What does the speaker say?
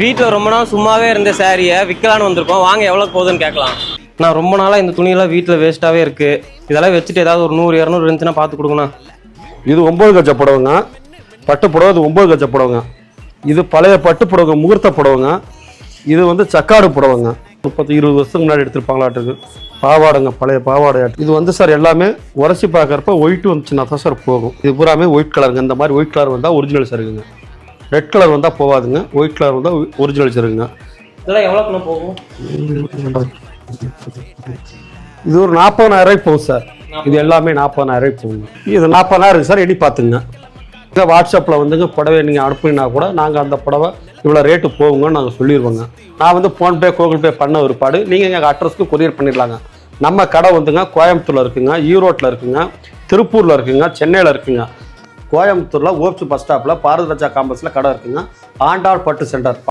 வீட்டில் ரொம்ப நாள் சும்மாவே இருந்த சாரியை விற்கலான்னு வந்திருக்கோம். வாங்க எவ்வளோ போகுதுன்னு கேட்கலாம். நான் ரொம்ப நாளாக இந்த துணியெல்லாம் வீட்டில் வேஸ்ட்டாகவே இருக்குது. இதெல்லாம் வச்சுட்டு ஏதாவது ஒரு 100-200 இருந்துச்சுன்னா பார்த்து கொடுங்கண்ணா. இது 9 கஜ புடவைங்க, பட்டு புடவை. இது 9 கஜ புடவைங்க. இது பழைய பட்டு புடவைங்க, முகூர்த்த புடவைங்க. இது வந்து சக்காடு புடவைங்க. 30-20 வருஷத்துக்கு முன்னாடி எடுத்துருப்பாங்களாட்டுருக்கு. பாவாடைங்க, பழைய பாவாடை. இது வந்து சார் எல்லாமே உரசி பார்க்குறப்ப ஒயிட்டு வந்துச்சுன்னா தான் சார் போகும். இது பூராமே ஒயிட் கலருங்க. இந்த மாதிரி ஒயிட் கலர் வந்தால் ஒரிஜினல் சருகுங்க. ரெட் கலர் வந்தால் போகாதுங்க. ஒயிட் கலர் வந்தால் ஒரிஜினல் சருகுங்க. இதெல்லாம் எவ்வளோக்குண்ணா போகும்? இது ஒரு 40,000 போகும் சார். இது எல்லாமே 40,000 போகுங்க. இது 40,000 இருக்குது சார். எண்ணி பார்த்துங்க. இதை வாட்ஸ்அப்பில் வந்துங்க புடவை நீங்கள் அனுப்புனீங்கன்னா கூட நாங்கள் அந்த புடவை இவ்வளோ ரேட்டு போகுங்கன்னு நாங்கள் சொல்லிடுவோங்க. நான் வந்து ஃபோன்பே கூகுள் பே பண்ண ஒருபாடு நீங்கள் எங்கள் அட்ரஸ்க்கு கொரியர் பண்ணிடலாங்க. நம்ம கடை வந்துங்க கோயம்புத்தூரில் இருக்குங்க, ஈரோட்டில் இருக்குங்க, திருப்பூரில் இருக்குங்க, சென்னையில் இருக்குங்க. கோயம்புத்தூரில் ஓப்ஸ் பஸ் ஸ்டாப்பில் பாரத ராஜா காம்பஸில் கடை இருக்குங்க. ஆண்டாள் பட்டு சென்டர்.